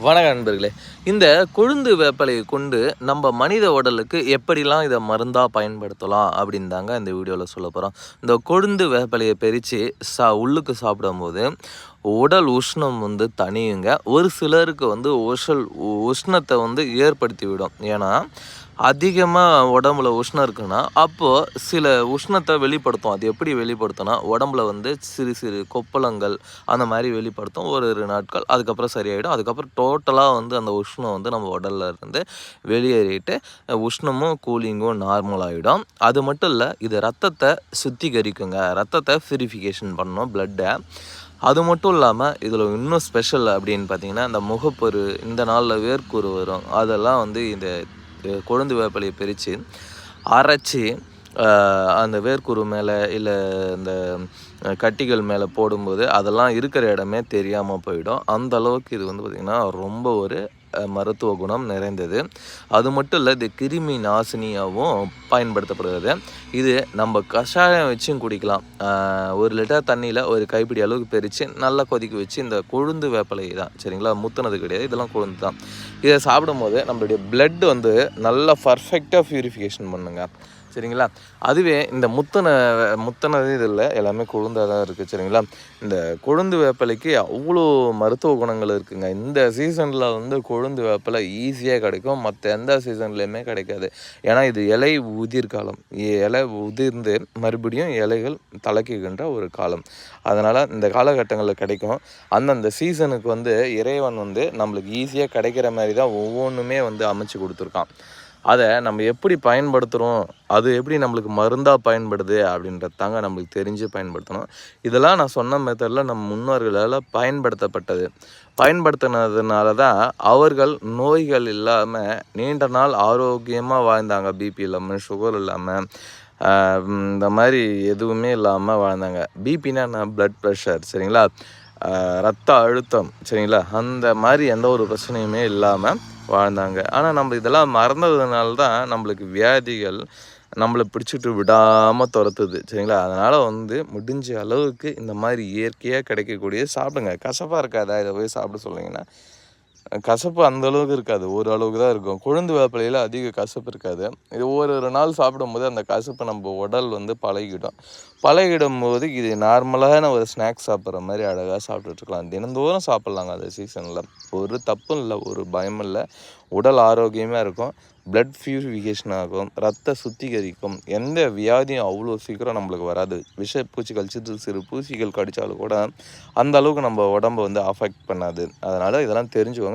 வணக்கம் நண்பர்களே. இந்த கொழுந்து வேப்பிலையை கொண்டு நம்ம மனித உடலுக்கு எப்படிலாம் இதை மருந்தாக பயன்படுத்தலாம் அப்படின்னு தாங்க இந்த வீடியோவில் சொல்ல போகிறோம். இந்த கொழுந்து வேப்பிலையை பறித்து உள்ளுக்கு சாப்பிடும்போது உடல் உஷ்ணம் தணியுங்க. ஒரு சிலருக்கு உஷ்ணத்தை ஏற்படுத்தி விடும். ஏன்னா அதிகமாக உடம்புல உஷ்ணம் இருக்குன்னா அப்போது சில உஷ்ணத்தை வெளிப்படுத்தும். அது எப்படி வெளிப்படுத்தும்னா உடம்புல சிறு சிறு கொப்பளங்கள் அந்த மாதிரி வெளிப்படுத்தும் ஒரு நாட்கள். அதுக்கப்புறம் சரியாயிடும். அதுக்கப்புறம் டோட்டலாக அந்த உஷ்ணம் நம்ம உடல்ல இருந்து வெளியேறிட்டு உஷ்ணமும் கூலிங்கும் நார்மல் ஆகிடும். அது மட்டும் இல்லை, இது ரத்தத்தை சுத்திகரிக்குங்க. ரத்தத்தை பியூரிஃபிகேஷன் பண்ணணும், பிளட்டை. அது மட்டும் இல்லாமல் இதில் இன்னும் ஸ்பெஷல் அப்படின்னு பார்த்தீங்கன்னா, இந்த முகப்பொரு, இந்த நாளில் வேர்க்கூறு வரும், அதெல்லாம் இந்த கொழுந்து வேப்பிலையை பறித்து அரைச்சி அந்த வேர்க்குரு மேலே இல்லை இந்த கட்டிகள் மேலே போடும்போது அதெல்லாம் இருக்கிற இடமே தெரியாமல் போயிடும். அந்த அளவுக்கு இது பார்த்திங்கன்னா ரொம்ப ஒரு மருத்துவ குணம் நிறைந்தது. அது மட்டும் இல்லை, இது கிருமி நாசினியாகவும் பயன்படுத்தப்படுகிறது. இது நம்ம கஷாயம் வச்சும் குடிக்கலாம். 1 லிட்டர் தண்ணியில் ஒரு கைப்பிடி அளவுக்கு பறித்து நல்லா கொதிக்க வச்சு, இந்த கொழுந்து வேப்பிலை தான் சரிங்களா, முத்துனது கிடையாது, இதெல்லாம் கொழுந்து தான். இதை சாப்பிடும்போது நம்மளுடைய பிளட் நல்லா பர்ஃபெக்டாக பியூரிஃபிகேஷன் பண்ணுங்க சரிங்களா. அதுவே இந்த முத்தனது இது இல்லை, எல்லாமே கொழுந்தாக தான் இருக்குது சரிங்களா. இந்த கொழுந்து வேப்பிலைக்கு அவ்வளோ மருத்துவ குணங்கள் இருக்குங்க. இந்த சீசனில் கொழுந்து வேப்பிலை ஈஸியாக கிடைக்கும், மற்ற எந்த சீசன்லேயுமே கிடைக்காது. ஏன்னா இது இலை உதிர் காலம். இலை உதிர்ந்து மறுபடியும் இலைகள் தலைக்குகின்ற ஒரு காலம். அதனால் இந்த காலகட்டங்களில் கிடைக்கும். அந்தந்த சீசனுக்கு இறைவன் நம்மளுக்கு ஈஸியாக கிடைக்கிற மாதிரி தான் ஒவ்வொன்றுமே அமைச்சு கொடுத்துருக்கான். அதை நம்ம எப்படி பயன்படுத்துகிறோம், அது எப்படி நம்மளுக்கு மருந்தாக பயன்படுது அப்படின்றது தாங்க நம்மளுக்கு தெரிஞ்சு பயன்படுத்தணும். இதெல்லாம் நான் சொன்ன மெத்தடில் நம்ம முன்னோர்களால் பயன்படுத்தினதுனால தான் அவர்கள் நோய்கள் இல்லாமல் நீண்ட நாள் ஆரோக்கியமாக வாழ்ந்தாங்க. பிபி இல்லாமல், சுகர் இல்லாமல், இந்த மாதிரி எதுவுமே இல்லாமல் வாழ்ந்தாங்க. பிபின்னா நான் பிளட் ப்ரெஷர் சரிங்களா, ரத்த அழுத்தம் சரிங்களா, அந்த மாதிரி எந்த ஒரு பிரச்சனையுமே இல்லாமல் வாழ்ந்தாங்க. ஆனால் நம்ம இதெல்லாம் மறந்ததுனால தான் நம்மளுக்கு வியாதிகள் நம்மளை பிடிச்சிட்டு விடாமல் துரத்துது சரிங்களா. அதனால் முடிஞ்ச அளவுக்கு இந்த மாதிரி இயற்கையாக கிடைக்கக்கூடிய சாப்பிடுங்க. கசப்பாக இருக்காதா இதை போய் சாப்பிட சொல்லிங்கன்னா, கசப்பு அந்த அளவுக்கு இருக்காது, ஒரு அளவுக்கு தான் இருக்கும். கொழுந்து வேப்பிலையில் அதிக கசப்பு இருக்காது. இது ஒரு நாள் சாப்பிடும்போது அந்த கசப்பு நம்ம உடல் பழகிடும் போது இது நார்மலான ஒரு ஸ்நாக்ஸ் சாப்பிட்ற மாதிரி அழகாக சாப்பிட்டுட்ருக்கலாம். தினந்தோறும் சாப்பிட்லாங்க. அந்த சீசனில் ஒரு தப்பும் இல்லை, ஒரு பயமும் இல்லை. உடல் ஆரோக்கியமாக இருக்கும், பிளட் பியூரிஃபிகேஷன் ஆகும், ரத்த சுத்திகரிக்கும். எந்த வியாதியும் அவ்வளோ சீக்கிரம் நம்மளுக்கு வராது. பூச்சிகள், சிறு பூச்சிகள் கடித்தாலும் கூட அந்த அளவுக்கு நம்ம உடம்பை அஃபெக்ட் பண்ணாது. அதனால் இதெல்லாம் தெரிஞ்சுக்கோங்க.